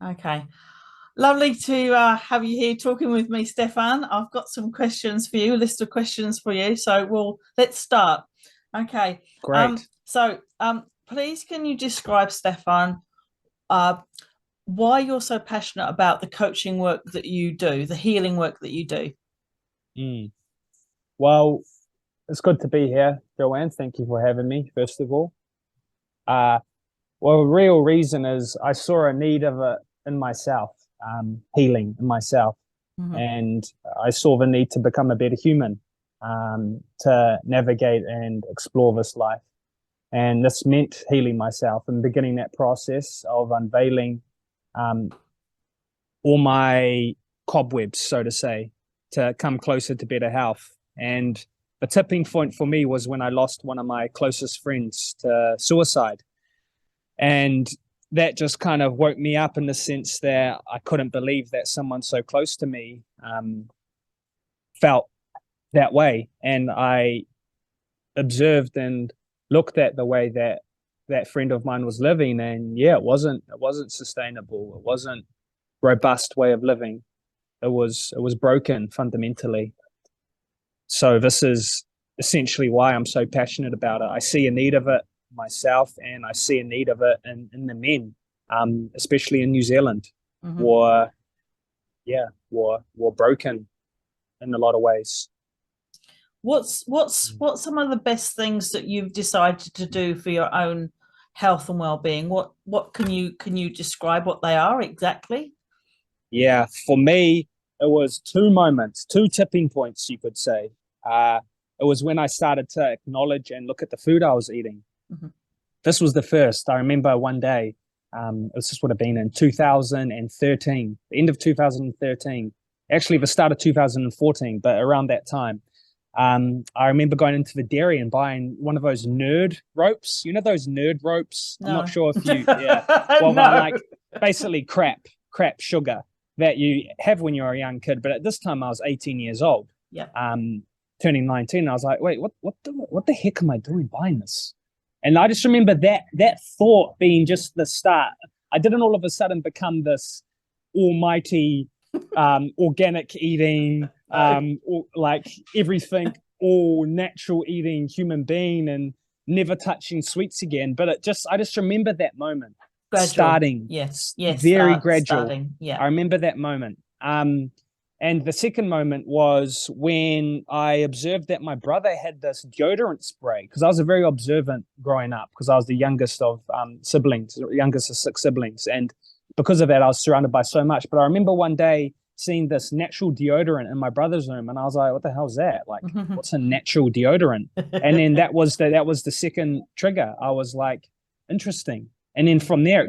Okay. Lovely to have you here talking with me, Stefan. I've got some questions for you, a list of questions for you. So let's start. Okay. Great. Please can you describe, Stefan, uh, why you're so passionate about the coaching work that you do, the healing work that you do? Mm. Well, it's good to be here, Joanne. Thank you for having me, first of all. Uh, well, the real reason is I saw a need of it in myself, healing in myself. Mhm. And I saw the need to become a better human, to navigate and explore this life. And this meant healing myself and beginning that process of unveiling um, all my cobwebs, so to say, to come closer to better health. And the tipping point for me was when I lost one of my closest friends to suicide. And that just kind of woke me up in the sense that I couldn't believe that someone so close to me felt that way. And I observed and looked at the way that that friend of mine was living, and yeah, it wasn't sustainable. It wasn't robust way of living. It was broken fundamentally. So this is essentially why I'm so passionate about it. I see a need of it myself, and I see a need of it in the men, especially in New Zealand. Mhm. War, yeah, war broken in a lot of ways. What's some of the best things that you've decided to do for your own health and well-being? What can you describe what they are exactly? Yeah, for me, it was two moments, two tipping points, you could say. Uh, it was when I started to acknowledge and look at the food I was eating. Mhm. This was the first. I remember one day, this would have been in 2013, the end of 2013, actually the start of 2014, but around that time. I remember going into the dairy and buying one of those nerd ropes. You know those nerd ropes? I'm not No. sure if you, yeah. Well, they're No. like basically crap sugar that you have when you're a young kid. But at this time, I was 18 years old, Yeah. um, turning 19. And I was like, wait, what the heck am I doing buying this? And I just remember that thought being just the start. I didn't all of a sudden become this almighty organic eating, No. like everything, all natural eating human being and never touching sweets again. But I just remember that moment Gradual. starting Yes. Yes. very gradual. Starting. Yeah. I remember that moment. And the second moment was when I observed that my brother had this deodorant spray because I was a very observant growing up because I was the youngest of siblings, youngest of six siblings. And because of that, I was surrounded by so much. But I remember one day seeing this natural deodorant in my brother's room, and I was like, "What the hell is that? Like, what's a natural deodorant?" And then that was the second trigger. I was like, "Interesting." And then from there,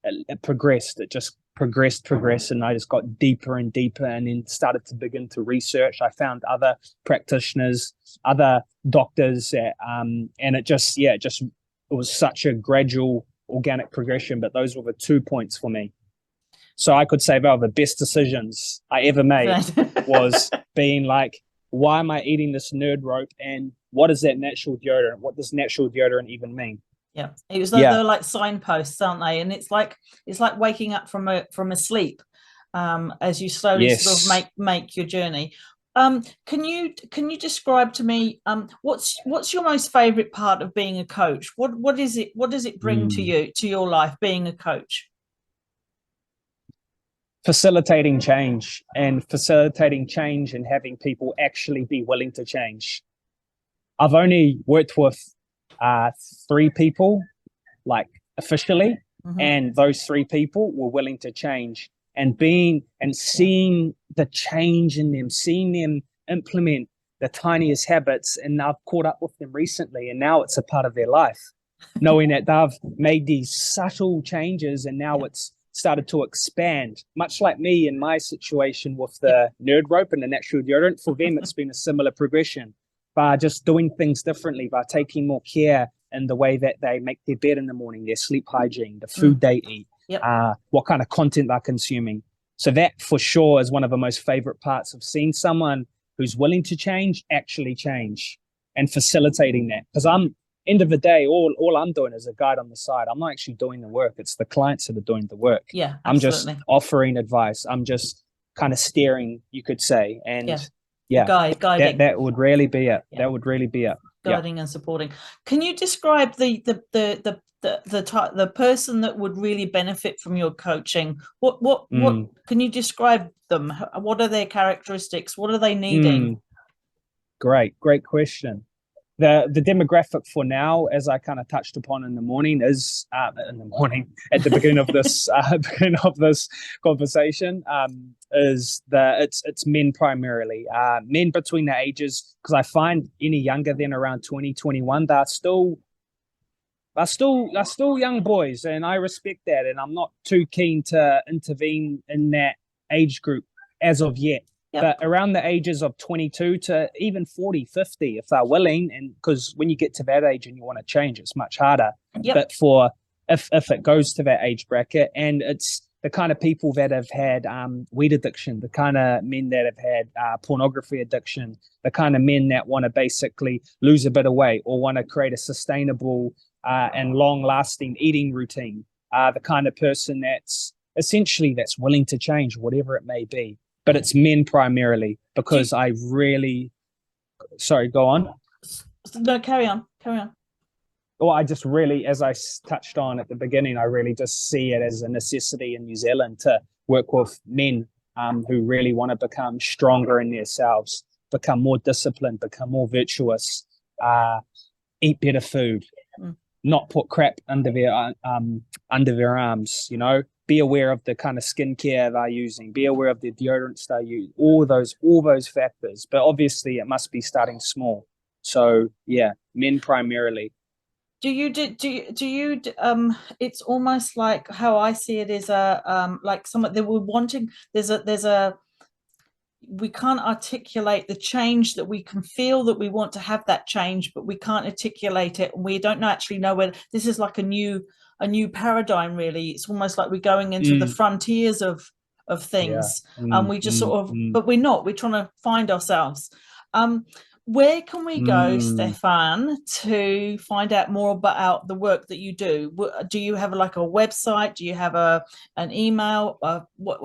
it progressed. It just progressed, and I just got deeper and deeper, and then started to begin to research. I found other practitioners, other doctors, and it was such a gradual organic progression. But those were the 2 points for me. So I could say, well, the best decisions I ever made was being like, why am I eating this nerd rope? And what is that natural deodorant? What does natural deodorant even mean? Yeah, it was like Yeah. they're like signposts, aren't they? And it's like waking up from a sleep, as you slowly sort of Yes. make your journey. Can you describe to me what's your most favorite part of being a coach? What is it? What does it bring to Mm. you to your life being a coach? Facilitating change and having people actually be willing to change. I've only worked with uh, three people, like officially, Hmm. and those three people were willing to change and Yeah. seeing the change in them, seeing them implement the tiniest habits. And I've caught up with them recently, and now it's a part of their life, knowing that they've made these subtle changes and now Yeah. it's started to expand, much like me in my situation with Yeah. the nerd rope and the natural deodorant. For them, it's been a similar progression by just doing things differently, by taking more care in the way that they make their bed in the morning, their sleep hygiene, the food Mm. they eat, Yep. what kind of content they're consuming. So that for sure is one of the most favorite parts of seeing someone who's willing to change actually change and facilitating that. Because end of the day, all I'm doing is a guide on the side. I'm not actually doing the work. It's the clients that are doing the work. Yeah, I'm just absolutely. offering advice. I'm just kind of steering, you could say. And Yeah. yeah, Guiding. that would really be it. Yeah. That would really be it. Yeah. Guiding and supporting. Can you describe the person that would really benefit from your coaching? What can you describe them? What are their characteristics? What are they needing? Great question. The demographic for now, as I kind of touched upon in the morning, is at the beginning of this beginning of this conversation, is that it's men primarily, men between the ages, because I find any younger than around 20, 21, they're still young boys, and I respect that, and I'm not too keen to intervene in that age group as of yet. Yep. But around the ages of 22 to even 40, 50, if they're willing, and because when you get to that age and you want to change, it's much harder. Yep. But for if it goes to that age bracket, and it's the kind of people that have had weed addiction, the kind of men that have had pornography addiction, the kind of men that want to basically lose a bit of weight or want to create a sustainable and long-lasting eating routine, the kind of person that's willing to change, whatever it may be. But it's men primarily, because I really... Sorry, go on. No, carry on. Well, I just really, as I touched on at the beginning, I really just see it as a necessity in New Zealand to work with men who really want to become stronger in themselves, become more disciplined, become more virtuous, eat better food, not put crap under their arms, you know. Be aware of the kind of skincare they're using. Be aware of the deodorants they use. All those factors. But obviously, it must be starting small. So yeah, men primarily. Do you it's almost like how I see it is like someone they were wanting. We can't articulate the change that we can feel that we want to have that change, but we can't articulate it. We don't actually know whether this is like a new paradigm. Really, it's almost like we're going into the frontiers of things. We just sort of, but we're not. We're trying to find ourselves. Where can we go, Stefan, to find out more about the work that you do? Do you have like a website? Do you have an email?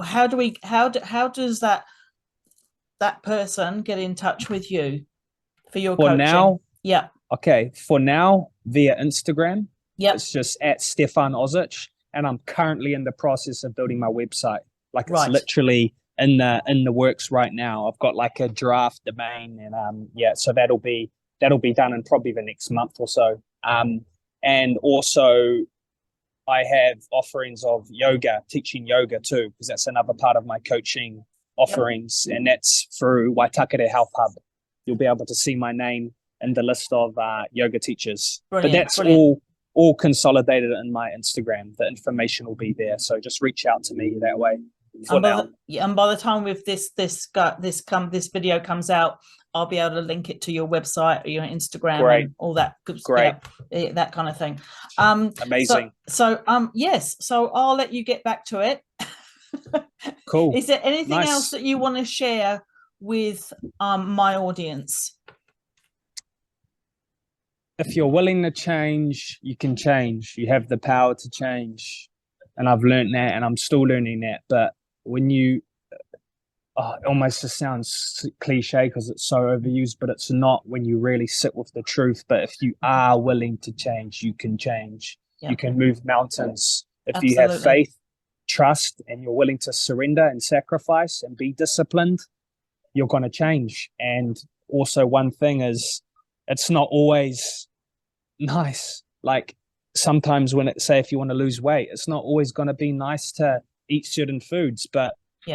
How does that person get in touch with you for your coaching? Now, yeah. Okay. For now, via Instagram. Yeah. It's just at Stefan Ozich, and I'm currently in the process of building my website. Like it's literally in the works right now. I've got like a draft domain, and so that'll be done in probably the next month or so. And also I have offerings of yoga, teaching yoga too, because that's another part of my coaching offerings, and that's through Waitakere Health Hub. You'll be able to see my name in the list of yoga teachers. But that's all consolidated in my Instagram. The information will be there, so just reach out to me that way. And by the time with this video comes out, I'll be able to link it to your website or your Instagram and all that. Great. Yeah, that kind of thing. Amazing. So I'll let you get back to it. Cool. Is there anything else that you want to share with my audience? If you're willing to change, you can change. You have the power to change. And I've learned that, and I'm still learning that. But when you, it almost just sounds cliche because it's so overused, but it's not when you really sit with the truth. But if you are willing to change, you can change. You can move mountains. If you have faith, trust, and you're willing to surrender and sacrifice and be disciplined, you're going to change. And also one thing is, it's not always nice. Like sometimes when if you want to lose weight, it's not always going to be nice to eat certain foods, but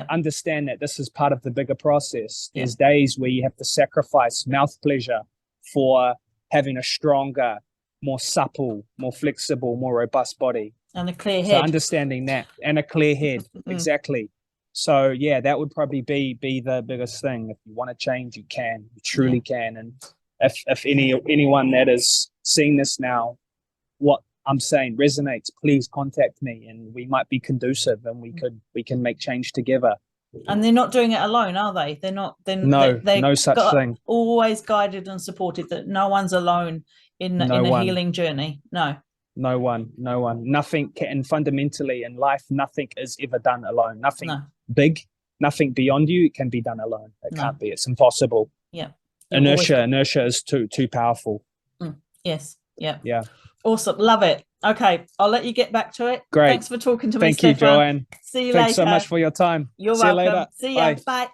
understand that this is part of the bigger process. There's days where you have to sacrifice mouth pleasure for having a stronger, more supple, more flexible, more robust body. And a clear head. So understanding that, and a clear head. Exactly. So yeah, that would probably be the biggest thing. If you want to change, you can. You truly can. And if anyone that is seeing this now, what I'm saying resonates, please contact me, and we might be conducive, and we can make change together. And they're not doing it alone, are they? They're not. No such thing. Always guided and supported. That no one's alone in No a one. healing journey. No. No one. Nothing can, fundamentally in life, nothing is ever done alone. Nothing big, nothing beyond you can be done alone. It can't be. It's impossible. Yeah. Inertia is too powerful. Yes. Yeah. Yeah. Awesome. Love it. Okay. I'll let you get back to it. Great. Thanks for talking to me, Thank you, Stefan. Joanne. See you Thanks later. so much for your time. You're See you welcome. later. See ya. Bye. Bye.